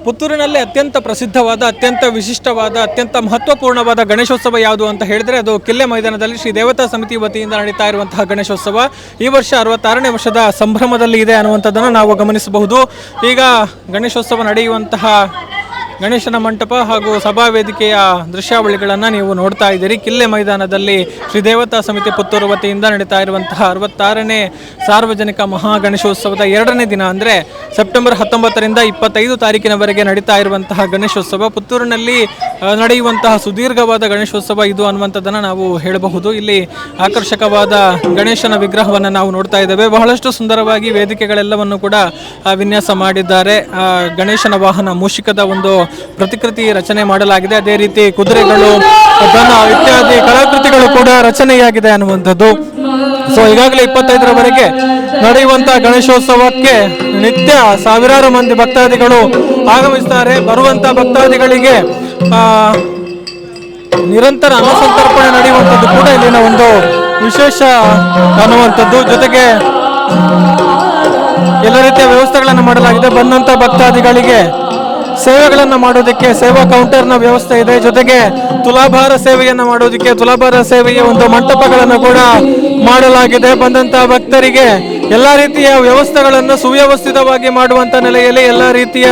ಪುತ್ತೂರಿನಲ್ಲಿ ಅತ್ಯಂತ ಪ್ರಸಿದ್ಧವಾದ, ಅತ್ಯಂತ ವಿಶಿಷ್ಟವಾದ, ಅತ್ಯಂತ ಮಹತ್ವಪೂರ್ಣವಾದ ಗಣೇಶೋತ್ಸವ ಯಾವುದು ಅಂತ ಹೇಳಿದ್ರೆ ಅದು ಕಿಲ್ಲೆ ಮೈದಾನದಲ್ಲಿ ಶ್ರೀ ದೇವತಾ ಸಮಿತಿ ವತಿಯಿಂದ ನಡೀತಾ ಇರುವಂತಹ ಗಣೇಶೋತ್ಸವ. ಈ ವರ್ಷ 66ನೇ ವರ್ಷದ ಸಂಭ್ರಮದಲ್ಲಿ ಇದೆ ಅನ್ನುವಂಥದ್ದನ್ನು ನಾವು ಗಮನಿಸಬಹುದು. ಈಗ ಗಣೇಶೋತ್ಸವ ನಡೆಯುವಂತಹ ಗಣೇಶನ ಮಂಟಪ ಹಾಗೂ ಸಭಾ ವೇದಿಕೆಯ ದೃಶ್ಯಾವಳಿಗಳನ್ನು ನೀವು ನೋಡ್ತಾ ಇದ್ದೀರಿ. ಕಿಲ್ಲೆ ಮೈದಾನದಲ್ಲಿ ಶ್ರೀ ದೇವತಾ ಸಮಿತಿ ಪುತ್ತೂರು ವತಿಯಿಂದ ನಡೀತಾ ಇರುವಂತಹ 66ನೇ ಸಾರ್ವಜನಿಕ ಮಹಾ ಗಣೇಶೋತ್ಸವದ 2ನೇ ದಿನ ಅಂದರೆ ಸೆಪ್ಟೆಂಬರ್ 19ರಿಂದ 25 ತಾರೀಕಿನವರೆಗೆ ನಡೀತಾ ಇರುವಂತಹ ಗಣೇಶೋತ್ಸವ. ಪುತ್ತೂರಿನಲ್ಲಿ ನಡೆಯುವಂತಹ ಸುದೀರ್ಘವಾದ ಗಣೇಶೋತ್ಸವ ಇದು ಅನ್ನುವಂಥದ್ದನ್ನು ನಾವು ಹೇಳಬಹುದು. ಇಲ್ಲಿ ಆಕರ್ಷಕವಾದ ಗಣೇಶನ ವಿಗ್ರಹವನ್ನು ನಾವು ನೋಡ್ತಾ ಇದ್ದೇವೆ. ಬಹಳಷ್ಟು ಸುಂದರವಾಗಿ ವೇದಿಕೆಗಳೆಲ್ಲವನ್ನು ಕೂಡ ವಿನ್ಯಾಸ ಮಾಡಿದ್ದಾರೆ. ಗಣೇಶನ ವಾಹನ ಮೂಷಿಕದ ಒಂದು ಪ್ರತಿಕೃತಿ ರಚನೆ ಮಾಡಲಾಗಿದೆ. ಅದೇ ರೀತಿ ಕುದುರೆಗಳು, ದನ ಇತ್ಯಾದಿ ಕಲಾಕೃತಿಗಳು ಕೂಡ ರಚನೆಯಾಗಿದೆ ಅನ್ನುವಂಥದ್ದು. ಸೊ ಈಗಾಗಲೇ 25ರವರೆಗೆ ನಡೆಯುವಂತಹ ಗಣೇಶೋತ್ಸವಕ್ಕೆ ನಿತ್ಯ ಸಾವಿರಾರು ಮಂದಿ ಭಕ್ತಾದಿಗಳು ಆಗಮಿಸ್ತಾರೆ. ಬರುವಂತಹ ಭಕ್ತಾದಿಗಳಿಗೆ ನಿರಂತರ ಅನ್ನಸಂತರ್ಪಣೆ ನಡೆಯುವಂಥದ್ದು ಕೂಡ ಇಲ್ಲಿನ ಒಂದು ವಿಶೇಷ ಅನ್ನುವಂಥದ್ದು. ಜೊತೆಗೆ ಎಲ್ಲ ರೀತಿಯ ವ್ಯವಸ್ಥೆಗಳನ್ನು ಮಾಡಲಾಗಿದೆ. ಬಂದಂತ ಭಕ್ತಾದಿಗಳಿಗೆ ಸೇವೆಗಳನ್ನು ಮಾಡೋದಕ್ಕೆ ಸೇವಾ ಕೌಂಟರ್ನ ವ್ಯವಸ್ಥೆ ಇದೆ. ಜೊತೆಗೆ ತುಲಾಭಾರ ಸೇವೆಯನ್ನು ಮಾಡೋದಕ್ಕೆ ತುಲಾಭಾರ ಸೇವೆಯ ಒಂದು ಮಂಟಪಗಳನ್ನು ಕೂಡ ಮಾಡಲಾಗಿದೆ. ಬಂದಂತಹ ಭಕ್ತರಿಗೆ ಎಲ್ಲ ರೀತಿಯ ವ್ಯವಸ್ಥೆಗಳನ್ನು ಸುವ್ಯವಸ್ಥಿತವಾಗಿ ಮಾಡುವಂತ ನೆಲೆಯಲ್ಲಿ ಎಲ್ಲ ರೀತಿಯ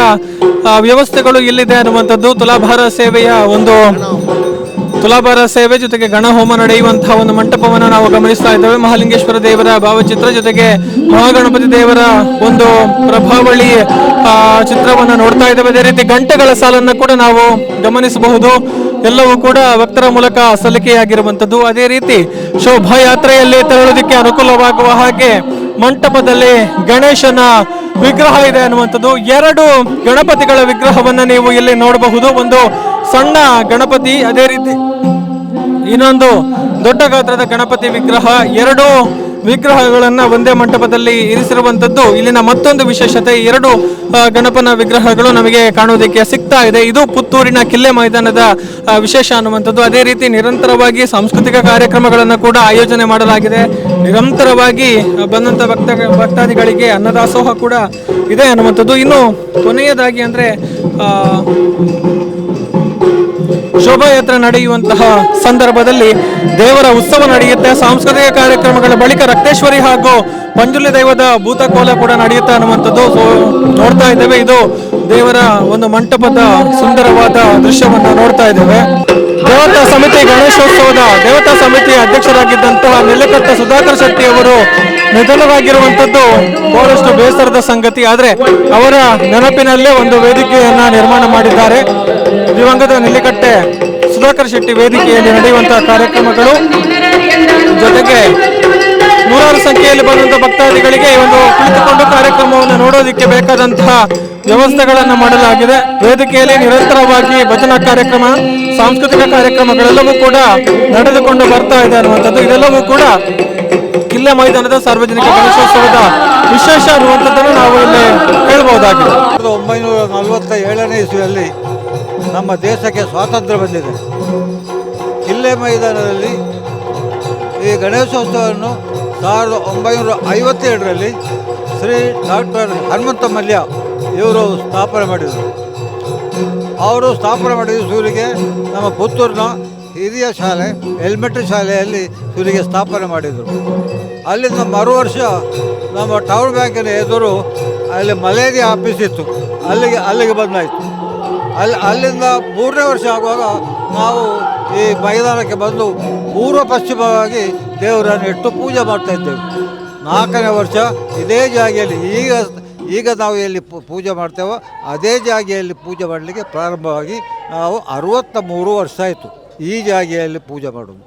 ವ್ಯವಸ್ಥೆಗಳು ಇಲ್ಲಿದೆ ಅನ್ನುವಂಥದ್ದು. ತುಲಾಭಾರ ಸೇವೆಯ ಒಂದು ತುಲಾಭಾರ ಸೇವೆ ಜೊತೆಗೆ ಗಣಹೋಮ ನಡೆಯುವಂತಹ ಒಂದು ಮಂಟಪವನ್ನು ನಾವು ಗಮನಿಸ್ತಾ ಇದ್ದೇವೆ. ಮಹಾಲಿಂಗೇಶ್ವರ ದೇವರ ಭಾವಚಿತ್ರ ಜೊತೆಗೆ ಮಹಾಗಣಪತಿ ದೇವರ ಒಂದು ಪ್ರಭಾವಳಿ ಚಿತ್ರವನ್ನು ನೋಡ್ತಾ ಇದ್ದೇವೆ. ಅದೇ ರೀತಿ ಗಂಟೆಗಳ ಸಾಲನ್ನು ಕೂಡ ನಾವು ಗಮನಿಸಬಹುದು. ಎಲ್ಲವೂ ಕೂಡ ಭಕ್ತರ ಮೂಲಕ ಸಲ್ಲಿಕೆಯಾಗಿರುವಂಥದ್ದು. ಅದೇ ರೀತಿ ಶೋಭಾಯಾತ್ರೆಯಲ್ಲಿ ತೆರಳೋದಕ್ಕೆ ಅನುಕೂಲವಾಗುವ ಹಾಗೆ ಮಂಟಪದಲ್ಲಿ ಗಣೇಶನ ವಿಗ್ರಹ ಇದೆ ಅನ್ನುವಂಥದ್ದು. 2 ಗಣಪತಿಗಳ ವಿಗ್ರಹವನ್ನು ನೀವು ಇಲ್ಲಿ ನೋಡಬಹುದು. ಒಂದು ಸಣ್ಣ ಗಣಪತಿ, ಅದೇ ರೀತಿ ಇನ್ನೊಂದು ದೊಡ್ಡ ಗಾತ್ರದ ಗಣಪತಿ ವಿಗ್ರಹ. 2 ವಿಗ್ರಹಗಳನ್ನ ಒಂದೇ ಮಂಟಪದಲ್ಲಿ ಇರಿಸಿರುವಂಥದ್ದು ಇಲ್ಲಿನ ಮತ್ತೊಂದು ವಿಶೇಷತೆ. 2 ಗಣಪನ ವಿಗ್ರಹಗಳು ನಮಗೆ ಕಾಣುವುದಕ್ಕೆ ಸಿಗ್ತಾ ಇದೆ. ಇದು ಪುತ್ತೂರಿನ ಕಿಲ್ಲೆ ಮೈದಾನದ ವಿಶೇಷ ಅನ್ನುವಂಥದ್ದು. ಅದೇ ರೀತಿ ನಿರಂತರವಾಗಿ ಸಾಂಸ್ಕೃತಿಕ ಕಾರ್ಯಕ್ರಮಗಳನ್ನು ಕೂಡ ಆಯೋಜನೆ ಮಾಡಲಾಗಿದೆ. ನಿರಂತರವಾಗಿ ಬಂದಂಥ ಭಕ್ತಾದಿಗಳಿಗೆ ಅನ್ನದಾಸೋಹ ಕೂಡ ಇದೆ ಅನ್ನುವಂಥದ್ದು. ಇನ್ನು ಕೊನೆಯದಾಗಿ ಅಂದರೆ ಶೋಭಾಯಾತ್ರೆ ನಡೆಯುವಂತಹ ಸಂದರ್ಭದಲ್ಲಿ ದೇವರ ಉತ್ಸವ ನಡೆಯುತ್ತೆ. ಸಾಂಸ್ಕೃತಿಕ ಕಾರ್ಯಕ್ರಮಗಳ ಬಳಿಕ ರಕ್ತೇಶ್ವರಿ ಹಾಗೂ ಪಂಜುರ್ಲಿ ದೈವದ ಭೂತಕೋಲ ಕೂಡ ನಡೆಯುತ್ತೆ ಅನ್ನುವಂಥದ್ದು. ನೋಡ್ತಾ ಇದ್ದೇವೆ, ಇದು ದೇವರ ಒಂದು ಮಂಟಪದ ಸುಂದರವಾದ ದೃಶ್ಯವನ್ನು ನೋಡ್ತಾ ಇದ್ದೇವೆ. ದೇವತಾ ಸಮಿತಿ ಗಣೇಶೋತ್ಸವದ ದೇವತಾ ಸಮಿತಿಯ ಅಧ್ಯಕ್ಷರಾಗಿದ್ದಂತಹ ನೆಲೆಕಟ್ಟ ಸುಧಾಕರ್ ಶೆಟ್ಟಿ ಅವರು ನಿಧನರಾಗಿರುವಂಥದ್ದು ಬಹಳಷ್ಟು ಬೇಸರದ ಸಂಗತಿ. ಆದರೆ ಅವರ ನೆನಪಿನಲ್ಲೇ ಒಂದು ವೇದಿಕೆಯನ್ನ ನಿರ್ಮಾಣ ಮಾಡಿದ್ದಾರೆ. ದಿವಂಗತ ನೆಲ್ಲಿಕಟ್ಟೆ ಸುಧಾಕರ್ ಶೆಟ್ಟಿ ವೇದಿಕೆಯಲ್ಲಿ ನಡೆಯುವಂತಹ ಕಾರ್ಯಕ್ರಮಗಳು ಜೊತೆಗೆ ನೂರಾರು ಸಂಖ್ಯೆಯಲ್ಲಿ ಬಂದಂತಹ ಭಕ್ತಾದಿಗಳಿಗೆ ಒಂದು ಕುಳಿತುಕೊಂಡು ಕಾರ್ಯಕ್ರಮವನ್ನು ನೋಡೋದಕ್ಕೆ ಬೇಕಾದಂತಹ ವ್ಯವಸ್ಥೆಗಳನ್ನು ಮಾಡಲಾಗಿದೆ. ವೇದಿಕೆಯಲ್ಲಿ ನಿರಂತರವಾಗಿ ಭಜನಾ ಕಾರ್ಯಕ್ರಮ, ಸಾಂಸ್ಕೃತಿಕ ಕಾರ್ಯಕ್ರಮಗಳೆಲ್ಲವೂ ಕೂಡ ನಡೆದುಕೊಂಡು ಬರ್ತಾ ಇದೆ ಅನ್ನುವಂಥದ್ದು. ಇದೆಲ್ಲವೂ ಕೂಡ ಕಿಲ್ಲೆ ಮೈದಾನದ ಸಾರ್ವಜನಿಕ ಗಣೇಶೋತ್ಸವದ ವಿಶೇಷ ಅನ್ನುವಂಥದ್ದನ್ನು ನಾವು ಇಲ್ಲಿ ಹೇಳ್ಬಹುದಾಗಿದೆ. 1947ನೇ ಇಸ್ವಿಯಲ್ಲಿ ನಮ್ಮ ದೇಶಕ್ಕೆ ಸ್ವಾತಂತ್ರ್ಯ ಬಂದಿದೆ. ಕಿಲ್ಲೆ ಮೈದಾನದಲ್ಲಿ ಈ ಗಣೇಶೋತ್ಸವವನ್ನು 1952ರಲ್ಲಿ ಶ್ರೀ ಡಾಕ್ಟರ್ ಹನುಮಂತ ಮಲ್ಯ ಇವರು ಸ್ಥಾಪನೆ ಮಾಡಿದರು. ಅವರು ಸ್ಥಾಪನೆ ಮಾಡಿದ ಸೂರಿಗೆ ನಮ್ಮ ಪುತ್ತೂರಿನ ಹಿರಿಯ ಶಾಲೆ ಎಲಿಮೆಂಟ್ರಿ ಶಾಲೆಯಲ್ಲಿ ಸೂರಿಗೆ ಸ್ಥಾಪನೆ ಮಾಡಿದರು. ಅಲ್ಲಿಂದ ಮರು ವರ್ಷ ನಮ್ಮ ಟೌನ್ ಬ್ಯಾಂಕಿನ ಎದುರು ಅಲ್ಲಿ ಮಲೇರಿಯಾ ಆಫೀಸ್ ಇತ್ತು, ಅಲ್ಲಿಗೆ ಬಂದಾಯಿತು. ಅಲ್ಲಿಂದ 3ನೇ ವರ್ಷ ಆಗುವಾಗ ನಾವು ಈ ಮೈದಾನಕ್ಕೆ ಬಂದು ಪೂರ್ವ ಪಶ್ಚಿಮವಾಗಿ ದೇವರನ್ನು ಇಟ್ಟು ಪೂಜೆ ಮಾಡ್ತಾಯಿದ್ದೇವೆ. 4ನೇ ವರ್ಷ ಇದೇ ಜಾಗೆಯಲ್ಲಿ ಈಗ ನಾವು ಎಲ್ಲಿ ಪೂಜೆ ಮಾಡ್ತೇವೋ ಅದೇ ಜಾಗೆಯಲ್ಲಿ ಪೂಜೆ ಮಾಡಲಿಕ್ಕೆ ಪ್ರಾರಂಭವಾಗಿ ನಾವು 63 ವರ್ಷ ಆಯಿತು ಈ ಜಾಗೆಯಲ್ಲಿ ಪೂಜೆ ಮಾಡೋದು.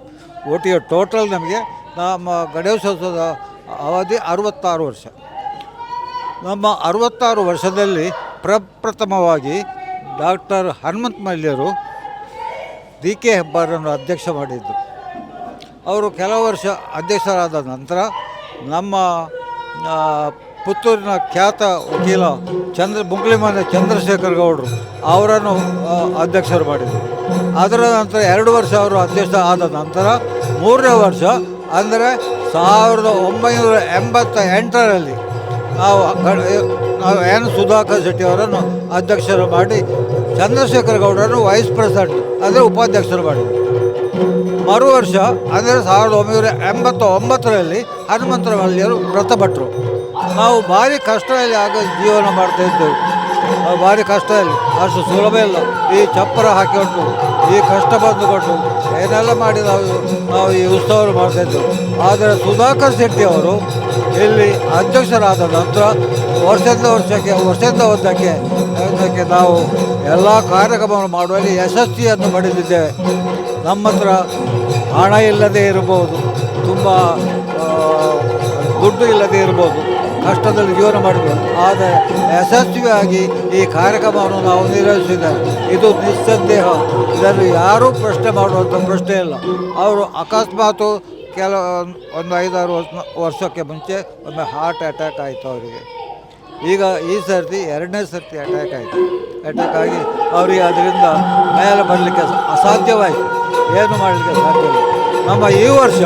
ಒಟ್ಟಿಗೆ ಟೋಟಲ್ ನಮಗೆ ನಮ್ಮ ಗಣೇಶೋತ್ಸವದ ಅವಧಿ 66 ವರ್ಷ. ನಮ್ಮ 66 ವರ್ಷದಲ್ಲಿ ಪ್ರಪ್ರಥಮವಾಗಿ ಡಾಕ್ಟರ್ ಹನುಮಂತ ಮಲ್ಯರು DK ಹೆಬ್ಬಾರನ್ನು ಅಧ್ಯಕ್ಷ ಮಾಡಿದ್ದು. ಅವರು ಕೆಲವು ವರ್ಷ ಅಧ್ಯಕ್ಷರಾದ ನಂತರ ನಮ್ಮ ಪುತ್ತೂರಿನ ಖ್ಯಾತ ವಕೀಲ ಮುಂಗ್ಲಿಮನೆ ಚಂದ್ರಶೇಖರ್ ಗೌಡರು ಅವರನ್ನು ಅಧ್ಯಕ್ಷರು ಮಾಡಿದರು. ಅದರ ನಂತರ 2 ವರ್ಷ ಅವರು ಅಧ್ಯಕ್ಷ ಆದ ನಂತರ 3ನೇ ವರ್ಷ ಅಂದರೆ 1988ರಲ್ಲಿ ನಾವು ನಾವು ಎನ್ ಸುಧಾಕರ್ ಶೆಟ್ಟಿ ಅವರನ್ನು ಅಧ್ಯಕ್ಷರು ಮಾಡಿ ಚಂದ್ರಶೇಖರ್ ಗೌಡರನ್ನು ವೈಸ್ ಪ್ರೆಸಿಡೆಂಟ್ ಅಂದರೆ ಉಪಾಧ್ಯಕ್ಷರು ಮಾಡಿದರು. ಮರು ವರ್ಷ ಅಂದರೆ 1989ರಲ್ಲಿ ಹನುಮಂತರ ಮಲ್ಲಿಯವರು ಮೃತಪಟ್ಟರು. ನಾವು ಭಾರಿ ಕಷ್ಟದಲ್ಲಿ ಆಗ ಜೀವನ ಮಾಡ್ತಾಯಿದ್ದೆವು. ಭಾರಿ ಕಷ್ಟದಲ್ಲಿ, ಅಷ್ಟು ಸುಲಭ ಇಲ್ಲ. ಈ ಚಪ್ಪರ ಹಾಕಿಕೊಂಡು ಈ ಕಷ್ಟ ಬಂದುಕೊಂಡು ಏನೆಲ್ಲ ಮಾಡಿ ನಾವು ಈ ಉತ್ಸವ ಮಾಡ್ತಾಯಿದ್ದೆವು. ಆದರೆ ಸುಧಾಕರ್ ಶೆಟ್ಟಿ ಅವರು ಇಲ್ಲಿ ಅಧ್ಯಕ್ಷರಾದ ನಂತರ ವರ್ಷದಿಂದ ವರ್ಷಕ್ಕೆ ನಾವು ಎಲ್ಲ ಕಾರ್ಯಕ್ರಮವನ್ನು ಮಾಡುವಲ್ಲಿ ಯಶಸ್ವಿಯನ್ನು ಪಡೆದಿದ್ದೇವೆ. ನಮ್ಮ ಹತ್ರ ಹಣ ಇಲ್ಲದೆ ಇರಬಹುದು, ತುಂಬ ದುಡ್ಡು ಇಲ್ಲದೆ ಇರ್ಬೋದು, ಕಷ್ಟದಲ್ಲಿ ಜೀವನ ಮಾಡಬಹುದು, ಆದರೆ ಯಶಸ್ವಿಯಾಗಿ ಈ ಕಾರ್ಯಕ್ರಮವನ್ನು ನಾವು ನಿರ್ವಹಿಸಿದ್ದೇವೆ. ಇದು ನಿಸ್ಸಂದೇಹ. ಇದನ್ನು ಯಾರೂ ಪ್ರಶ್ನೆ ಮಾಡುವಂಥ ಪ್ರಶ್ನೆ ಇಲ್ಲ. ಅವರು ಅಕಸ್ಮಾತು ಒಂದು 5-6 ವರ್ಷಕ್ಕೆ ಮುಂಚೆ ಒಮ್ಮೆ ಹಾರ್ಟ್ ಅಟ್ಯಾಕ್ ಆಯಿತು ಅವರಿಗೆ. ಈಗ ಈ ಸರ್ತಿ 2ನೇ ಸರ್ತಿ ಅಟ್ಯಾಕ್ ಆಗಿ ಅವರಿಗೆ ಅದರಿಂದ ಮೇಲೆ ಬರಲಿಕ್ಕೆ ಅಸಾಧ್ಯವಾಯಿತು. ಏನು ಮಾಡಲಿಕ್ಕೆ ಸಾಧ್ಯವಿಲ್ಲ. ನಮ್ಮ ಈ ವರ್ಷ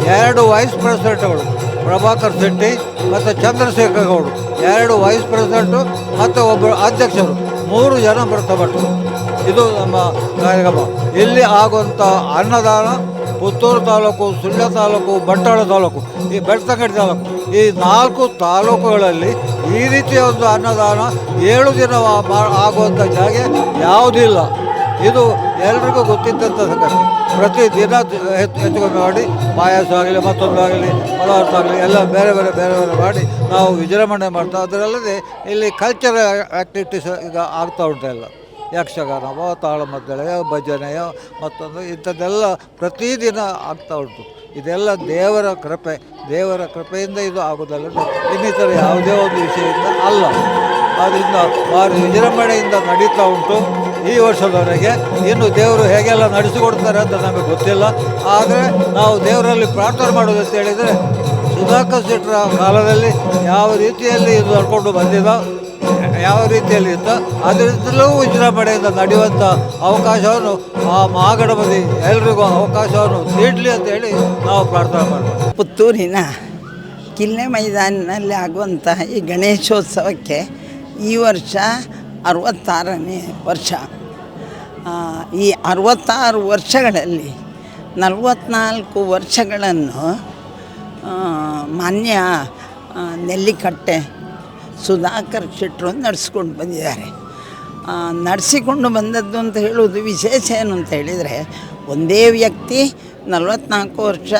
2 ವೈಸ್ ಪ್ರೆಸಿಡೆಂಟ್ಗಳು, ಪ್ರಭಾಕರ್ ಶೆಟ್ಟಿ ಮತ್ತು ಚಂದ್ರಶೇಖರ್ ಗೌಡರು, 2 ವೈಸ್ ಪ್ರೆಸಿಡೆಂಟು ಮತ್ತು ಒಬ್ಬರು ಅಧ್ಯಕ್ಷರು, 3 ಜನ ಮೃತಪಟ್ಟರು. ಇದು ನಮ್ಮ ಕಾರ್ಯಕ್ರಮ. ಇಲ್ಲಿ ಆಗುವಂಥ ಅನ್ನದಾನ ಪುತ್ತೂರು ತಾಲೂಕು, ಸುಳ್ಯ ತಾಲೂಕು, ಬಂಟ್ವಾಳ ತಾಲೂಕು, ಈ ಬೆಳ್ತಂಗಡಿ ತಾಲೂಕು, ಈ 4 ತಾಲೂಕುಗಳಲ್ಲಿ ಈ ರೀತಿಯ ಒಂದು ಅನ್ನದಾನ 7 ದಿನ ಆಗುವಂಥ ಜಾಗ ಯಾವುದಿಲ್ಲ. ಇದು ಎಲ್ರಿಗೂ ಗೊತ್ತಿದ್ದಂಥ ಸಂಗತಿ. ಪ್ರತಿದಿನ ಹೆಚ್ಚು ಕಮ್ಮಿ ಮಾಡಿ ಪಾಯಸ ಆಗಲಿ, ಮತ್ತೊಂದು ಆಗಲಿ, ಪದಾರ್ಥ ಆಗಲಿ ಎಲ್ಲ ಬೇರೆ ಮಾಡಿ ನಾವು ವಿಜೃಂಭಣೆ ಮಾಡ್ತಾ. ಅದರಲ್ಲದೆ ಇಲ್ಲಿ ಕಲ್ಚರಲ್ ಆ್ಯಕ್ಟಿವಿಟೀಸ್ ಈಗ ಆಗ್ತಾ ಉಂಟೆಲ್ಲ. ಯಕ್ಷಗಾನವೋ, ತಾಳಮದ್ದಳೆಯೋ, ಭಜನೆಯೋ, ಮತ್ತೊಂದು ಇಂಥದ್ದೆಲ್ಲ ಪ್ರತಿದಿನ ಆಗ್ತಾ ಉಂಟು. ಇದೆಲ್ಲ ದೇವರ ಕೃಪೆಯಿಂದ ಇದು ಆಗೋದಲ್ಲ, ಇನ್ನಿತರ ಯಾವುದೇ ಒಂದು ವಿಷಯದಿಂದ ಅಲ್ಲ. ಆದ್ದರಿಂದ ಭಾರಿ ವಿಜೃಂಭಣೆಯಿಂದ ನಡೀತಾ ಉಂಟು ಈ ವರ್ಷದವರೆಗೆ. ಇನ್ನು ದೇವರು ಹೇಗೆಲ್ಲ ನಡೆಸಿಕೊಡ್ತಾರೆ ಅಂತ ನಮಗೆ ಗೊತ್ತಿಲ್ಲ. ಆದರೆ ನಾವು ದೇವರಲ್ಲಿ ಪ್ರಾರ್ಥನೆ ಮಾಡೋದು ಅಂತ ಹೇಳಿದರೆ, ಸುಧಾಕರ್ ಶೆಟ್ಟರ ಕಾಲದಲ್ಲಿ ಯಾವ ರೀತಿಯಲ್ಲಿ ಇದು ನಡ್ಕೊಂಡು ಬಂದಿದೆ, ಯಾವ ರೀತಿಯಲ್ಲಿ ಇತ್ತು, ಅದರಿಂದಲೂ ವಿಜೃಂಭಣೆಯಿಂದ ನಡೆಯುವಂಥ ಅವಕಾಶವನ್ನು ಆ ಮಹಾಗಣಪತಿ ಎಲ್ರಿಗೂ ಅವಕಾಶವನ್ನು ನೀಡಲಿ ಅಂತ ಹೇಳಿ ನಾವು ಪ್ರಾರ್ಥನೆ ಮಾಡ್ತೀವಿ. ಪುತ್ತೂರಿನ ಕಿಲ್ಲೆ ಮೈದಾನಿನಲ್ಲಿ ಆಗುವಂತಹ ಈ ಗಣೇಶೋತ್ಸವಕ್ಕೆ ಈ ವರ್ಷ 66ನೇ ವರ್ಷ. ಈ 66 ವರ್ಷಗಳಲ್ಲಿ 44 ವರ್ಷಗಳನ್ನು ಮಾನ್ಯ ನೆಲ್ಲಿಕಟ್ಟೆ ಸುಧಾಕರ್ ಶೆಟ್ಟರು ನಡೆಸ್ಕೊಂಡು ಬಂದಿದ್ದಾರೆ. ನಡೆಸಿಕೊಂಡು ಬಂದದ್ದು ಅಂತ ಹೇಳುವುದು ವಿಶೇಷ ಏನು ಅಂತ ಹೇಳಿದರೆ, ಒಂದೇ ವ್ಯಕ್ತಿ 44 ವರ್ಷ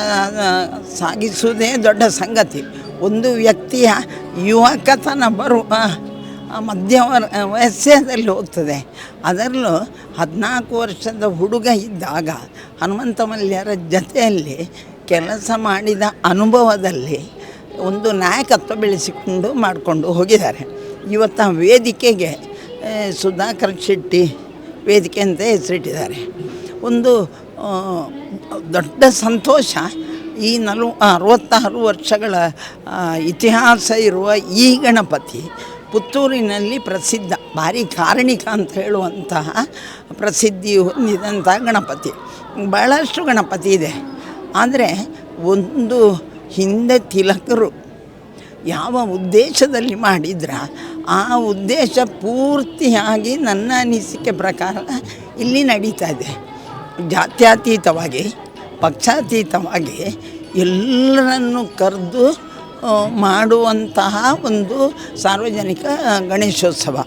ಸಾಗಿಸುವುದೇ ದೊಡ್ಡ ಸಂಗತಿ. ಒಂದು ವ್ಯಕ್ತಿಯ ಯುವಕತನ ಬರುವ ಮಧ್ಯ ವಯಸ್ಸದಲ್ಲಿ ಹೋಗ್ತದೆ. ಅದರಲ್ಲೂ 14 ವರ್ಷದ ಹುಡುಗ ಇದ್ದಾಗ ಹನುಮಂತ ಮಲ್ಯರ ಜೊತೆಯಲ್ಲಿ ಕೆಲಸ ಮಾಡಿದ ಅನುಭವದಲ್ಲಿ ಒಂದು ನಾಯಕತ್ವ ಬೆಳೆಸಿಕೊಂಡು ಮಾಡಿಕೊಂಡು ಹೋಗಿದ್ದಾರೆ. ಇವತ್ತು ವೇದಿಕೆಗೆ ಸುಧಾಕರ್ ಶೆಟ್ಟಿ ವೇದಿಕೆ ಅಂತ ಹೆಸರಿಟ್ಟಿದ್ದಾರೆ. ಒಂದು ದೊಡ್ಡ ಸಂತೋಷ. ಈ 66 ವರ್ಷಗಳ ಇತಿಹಾಸ ಇರುವ ಈ ಗಣಪತಿ ಪುತ್ತೂರಿನಲ್ಲಿ ಪ್ರಸಿದ್ಧ, ಭಾರಿ ಕಾರಣಿಕ ಅಂತ ಹೇಳುವಂತಹ ಪ್ರಸಿದ್ಧಿ ಹೊಂದಿದಂಥ ಗಣಪತಿ. ಭಾಳಷ್ಟು ಗಣಪತಿ ಇದೆ. ಆದರೆ ಒಂದು ಹಿಂದೆ ತಿಲಕರು ಯಾವ ಉದ್ದೇಶದಲ್ಲಿ ಮಾಡಿದ್ರ ಆ ಉದ್ದೇಶ ಪೂರ್ತಿಯಾಗಿ ನನ್ನ ಅನಿಸಿಕೆ ಪ್ರಕಾರ ಇಲ್ಲಿ ನಡೀತಾ ಇದೆ. ಜಾತ್ಯತೀತವಾಗಿ, ಪಕ್ಷಾತೀತವಾಗಿ ಎಲ್ಲರನ್ನು ಕರೆದು ಮಾಡುವಂತಹ ಒಂದು ಸಾರ್ವಜನಿಕ ಗಣೇಶೋತ್ಸವ.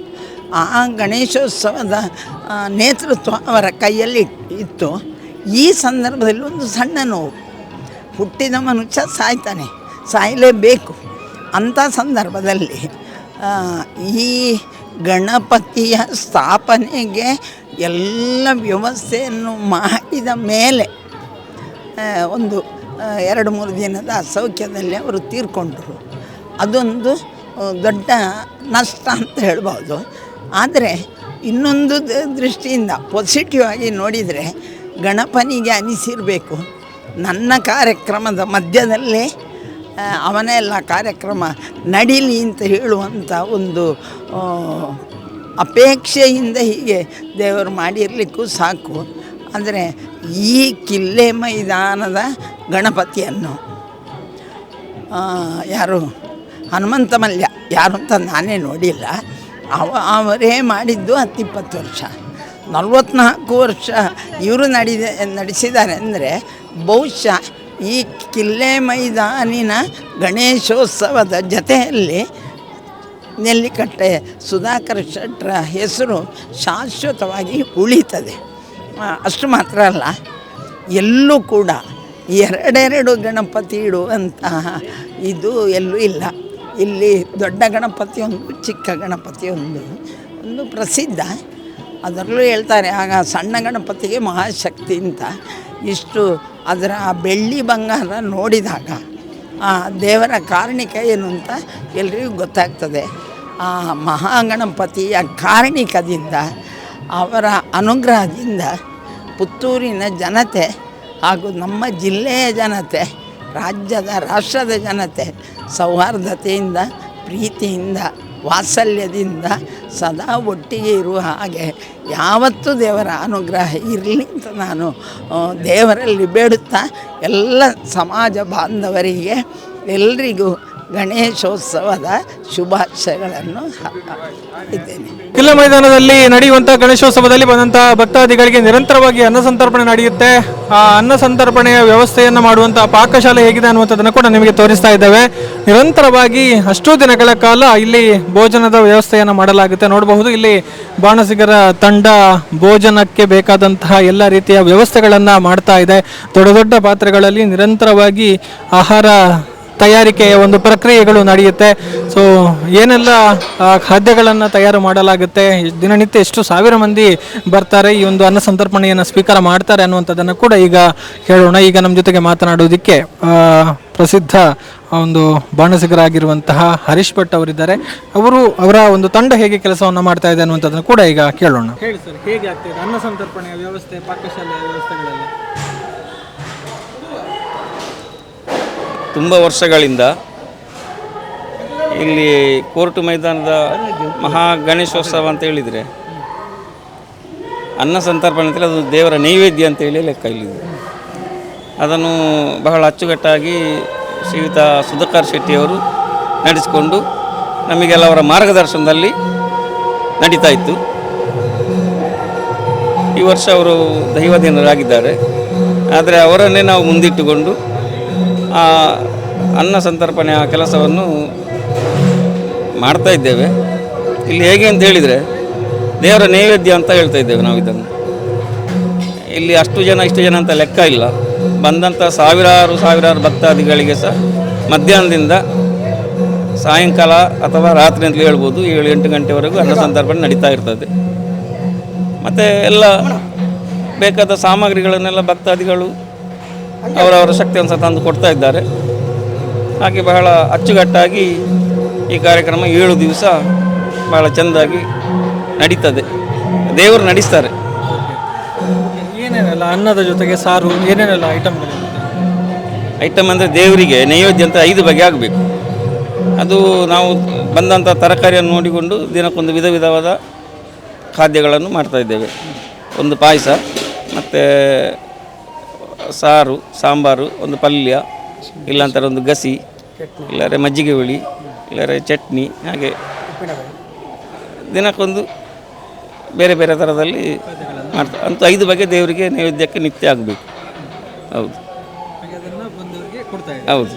ಆ ಗಣೇಶೋತ್ಸವದ ನೇತೃತ್ವ ಅವರ ಕೈಯಲ್ಲಿ ಇತ್ತು. ಈ ಸಂದರ್ಭದಲ್ಲಿ ಒಂದು ಸಣ್ಣ ನೋವು, ಹುಟ್ಟಿದ ಮನುಷ್ಯ ಸಾಯ್ತಾನೆ, ಸಾಯಲೇಬೇಕು. ಅಂಥ ಸಂದರ್ಭದಲ್ಲಿ ಈ ಗಣಪತಿಯ ಸ್ಥಾಪನೆಗೆ ಎಲ್ಲ ವ್ಯವಸ್ಥೆಯನ್ನು ಮಾಡಿದ ಮೇಲೆ ಒಂದು 2-3 ದಿನದ ಅಸೌಖ್ಯದಲ್ಲಿ ಅವರು ತೀರ್ಕೊಂಡರು. ಅದೊಂದು ದೊಡ್ಡ ನಷ್ಟ ಅಂತ ಹೇಳ್ಬೋದು. ಆದರೆ ಇನ್ನೊಂದು ದೃಷ್ಟಿಯಿಂದ ಪಾಸಿಟಿವ್ ಆಗಿ ನೋಡಿದರೆ ಗಣಪನಿಗೆ ಅನಿಸಿರಬೇಕು, ನನ್ನ ಕಾರ್ಯಕ್ರಮದ ಮಧ್ಯದಲ್ಲೇ ಅವನ ಎಲ್ಲ ಕಾರ್ಯಕ್ರಮ ನಡೀಲಿ ಅಂತ ಹೇಳುವಂಥ ಒಂದು ಅಪೇಕ್ಷೆಯಿಂದ ಹೀಗೆ ದೇವರು ಮಾಡಿರಲಿಕ್ಕೂ ಸಾಕು. ಅಂದರೆ ಈ ಕಿಲ್ಲೆ ಮೈದಾನದ ಗಣಪತಿಯನ್ನು ಯಾರು ಹನುಮಂತ ಮಲ್ಯ ಯಾರು ಅಂತ ನಾನೇ ನೋಡಿಲ್ಲ. ಅವರೇ ಮಾಡಿದ್ದು 10-20 ವರ್ಷ. 44 ವರ್ಷ ಇವರು ನಡೆಸಿದ್ದಾರೆ ಅಂದರೆ ಬಹುಶಃ ಈ ಕಿಲ್ಲೆ ಮೈದಾನಿನ ಗಣೇಶೋತ್ಸವದ ಜೊತೆಯಲ್ಲಿ ನೆಲ್ಲಿಕಟ್ಟೆ ಸುಧಾಕರ್ ಶೆಟ್ಟರ ಹೆಸರು ಶಾಶ್ವತವಾಗಿ ಉಳಿತದೆ. ಅಷ್ಟು ಮಾತ್ರ ಅಲ್ಲ, ಎಲ್ಲೂ ಕೂಡ 2 ಗಣಪತಿ ಇಡುವಂತಹ ಇದು ಎಲ್ಲೂ ಇಲ್ಲ. ಇಲ್ಲಿ ದೊಡ್ಡ ಗಣಪತಿ ಒಂದು, ಚಿಕ್ಕ ಗಣಪತಿ ಒಂದು ಪ್ರಸಿದ್ಧ. ಅದರಲ್ಲೂ ಹೇಳ್ತಾರೆ ಆಗ ಸಣ್ಣ ಗಣಪತಿಗೆ ಮಹಾಶಕ್ತಿ ಅಂತ. ಇಷ್ಟು ಅದರ ಬೆಳ್ಳಿ ಬಂಗಾರ ನೋಡಿದಾಗ ಆ ದೇವರ ಕಾರಣಿಕ ಏನು ಅಂತ ಎಲ್ರಿಗೂ ಗೊತ್ತಾಗ್ತದೆ. ಆ ಮಹಾಗಣಪತಿಯ ಕಾರಣಿಕದಿಂದ, ಅವರ ಅನುಗ್ರಹದಿಂದ ಪುತ್ತೂರಿನ ಜನತೆ ಹಾಗೂ ನಮ್ಮ ಜಿಲ್ಲೆಯ ಜನತೆ, ರಾಷ್ಟ್ರದ ಜನತೆ ಸೌಹಾರ್ದತೆಯಿಂದ, ಪ್ರೀತಿಯಿಂದ, ವಾತ್ಸಲ್ಯದಿಂದ ಸದಾ ಒಟ್ಟಿಗೆ ಇರುವ ಹಾಗೆ ಯಾವತ್ತೂ ದೇವರ ಅನುಗ್ರಹ ಇರಲಿ ಅಂತ ನಾನು ದೇವರಲ್ಲಿ ಬೇಡುತ್ತಾ ಎಲ್ಲ ಸಮಾಜ ಬಾಂಧವರಿಗೆ ಎಲ್ರಿಗೂ ಗಣೇಶೋತ್ಸವದ ಶುಭಾಶಯಗಳನ್ನು ಇದ್ದೇನೆ. ಕಿಲ್ಲೆ ಮೈದಾನದಲ್ಲಿ ನಡೆಯುವಂಥ ಗಣೇಶೋತ್ಸವದಲ್ಲಿ ಬಂದಂತಹ ಭಕ್ತಾದಿಗಳಿಗೆ ನಿರಂತರವಾಗಿ ಅನ್ನ ಸಂತರ್ಪಣೆ ನಡೆಯುತ್ತೆ. ಆ ಅನ್ನ ಸಂತರ್ಪಣೆಯ ವ್ಯವಸ್ಥೆಯನ್ನು ಮಾಡುವಂತಹ ಪಾಕಶಾಲೆ ಹೇಗಿದೆ ಅನ್ನುವಂಥದ್ದನ್ನು ಕೂಡ ನಿಮಗೆ ತೋರಿಸ್ತಾ ಇದ್ದೇವೆ. ನಿರಂತರವಾಗಿ ಅಷ್ಟೂ ದಿನಗಳ ಕಾಲ ಇಲ್ಲಿ ಭೋಜನದ ವ್ಯವಸ್ಥೆಯನ್ನು ಮಾಡಲಾಗುತ್ತೆ. ನೋಡಬಹುದು, ಇಲ್ಲಿ ಬಾಣಸಿಗರ ತಂಡ ಭೋಜನಕ್ಕೆ ಬೇಕಾದಂತಹ ಎಲ್ಲ ರೀತಿಯ ವ್ಯವಸ್ಥೆಗಳನ್ನು ಮಾಡ್ತಾ ಇದೆ. ದೊಡ್ಡ ದೊಡ್ಡ ಪಾತ್ರೆಗಳಲ್ಲಿ ನಿರಂತರವಾಗಿ ಆಹಾರ ತಯಾರಿಕೆಯ ಒಂದು ಪ್ರಕ್ರಿಯೆಗಳು ನಡೆಯುತ್ತೆ. ಸೊ ಏನೆಲ್ಲ ಖಾದ್ಯಗಳನ್ನು ತಯಾರು ಮಾಡಲಾಗುತ್ತೆ, ದಿನನಿತ್ಯ ಎಷ್ಟು ಸಾವಿರ ಮಂದಿ ಬರ್ತಾರೆ, ಈ ಒಂದು ಅನ್ನ ಸಂತರ್ಪಣೆಯನ್ನು ಸ್ವೀಕಾರ ಮಾಡ್ತಾರೆ ಅನ್ನುವಂಥದ್ದನ್ನು ಕೂಡ ಈಗ ಕೇಳೋಣ. ಈಗ ನಮ್ಮ ಜೊತೆಗೆ ಮಾತನಾಡೋದಕ್ಕೆ ಪ್ರಸಿದ್ಧ ಒಂದು ಬಾಣಸಿಗರಾಗಿರುವಂತಹ ಹರೀಶ್ ಭಟ್ ಅವರಿದ್ದಾರೆ. ಅವರ ಒಂದು ತಂಡ ಹೇಗೆ ಕೆಲಸವನ್ನು ಮಾಡ್ತಾ ಇದೆ ಅನ್ನುವಂಥದ್ದನ್ನು ಕೂಡ ಈಗ ಕೇಳೋಣ. ಹೇಳಿ ಸರ್, ಹೇಗೆ ಆಗ್ತಿದೆ ಅನ್ನ ಸಂತರ್ಪಣೆಯ ವ್ಯವಸ್ಥೆ, ಪಾಕಶಾಲೆಯ ವ್ಯವಸ್ಥೆಗಳೆಲ್ಲ? ತುಂಬ ವರ್ಷಗಳಿಂದ ಇಲ್ಲಿ ಕೋರ್ಟು ಮೈದಾನದ ಮಹಾ ಗಣೇಶೋತ್ಸವ ಅಂತ ಹೇಳಿದರೆ ಅನ್ನ ಸಂತರ್ಪಣೆ ಅಂತೇಳಿ ಅದು ದೇವರ ನೈವೇದ್ಯ ಅಂತೇಳಿ ಲೆಕ್ಕ ಇಲ್ಲಿದೆ. ಅದನ್ನು ಬಹಳ ಅಚ್ಚುಕಟ್ಟಾಗಿ ಶ್ರೀಯುತ ಸುಧಾಕರ್ ಶೆಟ್ಟಿಯವರು ನಡೆಸಿಕೊಂಡು ನಮಗೆಲ್ಲ ಅವರ ಮಾರ್ಗದರ್ಶನದಲ್ಲಿ ನಡೀತಾ ಇತ್ತು. ಈ ವರ್ಷ ಅವರು ದೈವದಿನರಾಗಿದ್ದಾರೆ. ಆದರೆ ಅವರನ್ನೇ ನಾವು ಮುಂದಿಟ್ಟುಕೊಂಡು ಆ ಅನ್ನ ಸಂತರ್ಪಣೆಯ ಕೆಲಸವನ್ನು ಮಾಡ್ತಾ ಇದ್ದೇವೆ. ಇಲ್ಲಿ ಹೇಗೆ ಅಂತ ಹೇಳಿದರೆ ದೇವರ ನೈವೇದ್ಯ ಅಂತ ಹೇಳ್ತಾ ಇದ್ದೇವೆ ನಾವು ಇದನ್ನು. ಇಲ್ಲಿ ಅಷ್ಟು ಜನ ಇಷ್ಟು ಜನ ಅಂತ ಲೆಕ್ಕ ಇಲ್ಲ. ಬಂದಂಥ ಸಾವಿರಾರು ಭಕ್ತಾದಿಗಳಿಗೆ ಸಹ ಮಧ್ಯಾಹ್ನದಿಂದ ಸಾಯಂಕಾಲ ಅಥವಾ ರಾತ್ರಿ ಅಂತಲೇ ಹೇಳ್ಬೋದು 7-8 ಗಂಟೆವರೆಗೂ ಅನ್ನ ಸಂತರ್ಪಣೆ ನಡೀತಾ ಇರ್ತದೆ. ಮತ್ತು ಎಲ್ಲ ಬೇಕಾದ ಸಾಮಗ್ರಿಗಳನ್ನೆಲ್ಲ ಭಕ್ತಾದಿಗಳು ಅವರವರ ಶಕ್ತಿಯನ್ನು ತಂದು ಕೊಡ್ತಾ ಇದ್ದಾರೆ. ಹಾಗೆ ಬಹಳ ಅಚ್ಚುಕಟ್ಟಾಗಿ ಈ ಕಾರ್ಯಕ್ರಮ 7 ದಿವಸ ಬಹಳ ಚೆಂದಾಗಿ ನಡೀತದೆ. ದೇವರು ನಡೆಸ್ತಾರೆ. ಏನೇನೆಲ್ಲ ಅನ್ನದ ಜೊತೆಗೆ ಸಾರು, ಏನೇನೆಲ್ಲ ಐಟಮ್ ಅಂದರೆ ದೇವರಿಗೆ ನೈವೇದ್ಯ ಅಂತ 5 ಬಗೆ ಆಗಬೇಕು. ಅದು ನಾವು ಬಂದಂಥ ತರಕಾರಿಯನ್ನು ನೋಡಿಕೊಂಡು ದಿನಕ್ಕೊಂದು ವಿಧವಾದ ಖಾದ್ಯಗಳನ್ನು ಮಾಡ್ತಾಯಿದ್ದೇವೆ. ಒಂದು ಪಾಯಸ, ಮತ್ತು ಸಾರು, ಸಾಂಬಾರು, ಒಂದು ಪಲ್ಯ, ಇಲ್ಲಾಂತಾರೆ ಒಂದು ಗಸಿ, ಇಲ್ಲಾರೆ ಮಜ್ಜಿಗೆ ಹುಳಿ, ಇಲ್ಲಾರೆ ಚಟ್ನಿ, ಹಾಗೆ ದಿನಕ್ಕೊಂದು ಬೇರೆ ಬೇರೆ ಥರದಲ್ಲಿ ಮಾಡ್ತಾರೆ. ಅಂತೂ 5 ಬಗೆ ದೇವರಿಗೆ ನೈವೇದ್ಯಕ್ಕೆ ನಿತ್ಯ ಆಗಬೇಕು. ಹೌದು ಹೌದು,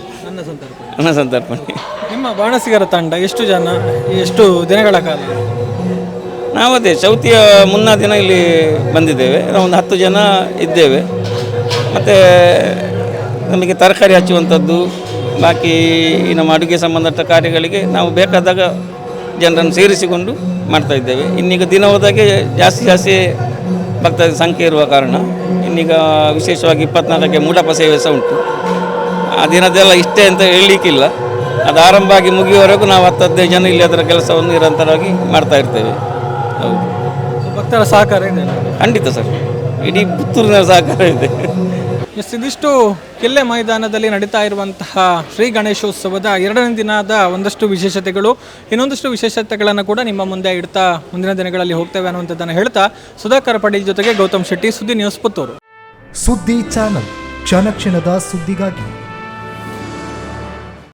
ಅನ್ನ ಸಂತರ್ಪಣೆ. ನಿಮ್ಮ ಬಾಣಸಿಗರ ತಂಡ ಎಷ್ಟು ಜನ, ಎಷ್ಟು ದಿನಗಳ ಕಾಲ? ನಾವು ಅದೇ ಚೌತಿಯ ಮುನ್ನ ದಿನ ಇಲ್ಲಿ ಬಂದಿದ್ದೇವೆ. ನಾವು ಒಂದು 10 ಜನ ಇದ್ದೇವೆ. ಮತ್ತು ನಮಗೆ ತರಕಾರಿ ಹಚ್ಚುವಂಥದ್ದು, ಬಾಕಿ ನಮ್ಮ ಅಡುಗೆ ಸಂಬಂಧಪಟ್ಟ ಕಾರ್ಯಗಳಿಗೆ ನಾವು ಬೇಕಾದಾಗ ಜನರನ್ನು ಸೇರಿಸಿಕೊಂಡು ಮಾಡ್ತಾಯಿದ್ದೇವೆ. ಇನ್ನೀಗ ದಿನ ಹೋದಾಗೆ ಜಾಸ್ತಿ ಭಕ್ತರ ಸಂಖ್ಯೆ ಇರುವ ಕಾರಣ ಇನ್ನೀಗ ವಿಶೇಷವಾಗಿ 24ಕ್ಕೆ ಮೂಡಪ ಸೇವೆ ಸಹ ಉಂಟು. ಆ ದಿನದೆಲ್ಲ ಇಷ್ಟೇ ಅಂತ ಹೇಳಲಿಕ್ಕಿಲ್ಲ. ಅದು ಆರಂಭ ಆಗಿ ಮುಗಿಯುವವರೆಗೂ ನಾವು 10-15 ಜನ ಇಲ್ಲಿ ಅದರ ಕೆಲಸವನ್ನು ನಿರಂತರವಾಗಿ ಮಾಡ್ತಾ ಇರ್ತೇವೆ. ಹೌದು, ಭಕ್ತರ ಸಹಕಾರ ಇದೆ? ಖಂಡಿತ ಸರ್, ಇಡೀ ಪುತ್ತೂರಿನ ಸಹಕಾರ ಇದೆ. ಇದಿಷ್ಟು ಕಿಲ್ಲೆ ಮೈದಾನದಲ್ಲಿ ನಡೀತಾ ಇರುವಂತಹ ಶ್ರೀ ಗಣೇಶೋತ್ಸವದ 2ನೇ ದಿನದ ಒಂದಷ್ಟು ವಿಶೇಷತೆಗಳು, ಇನ್ನೊಂದಷ್ಟು ವಿಶೇಷತೆಗಳನ್ನು ಕೂಡ ನಿಮ್ಮ ಮುಂದೆ ಇಡ್ತಾ ಮುಂದಿನ ದಿನಗಳಲ್ಲಿ ಹೋಗ್ತೇವೆ ಅನ್ನುವಂಥದ್ದನ್ನು ಹೇಳ್ತಾ ಸುಧಾಕರ್ ಪಾಟೀಲ್ ಜೊತೆಗೆ ಗೌತಮ್ ಶೆಟ್ಟಿ, ಸುದ್ದಿ ನ್ಯೂಸ್, ಪುತ್ತೂರು. ಸುದ್ದಿ ಚಾನಲ್, ಕ್ಷಣ ಕ್ಷಣದ ಸುದ್ದಿಗಾಗಿ.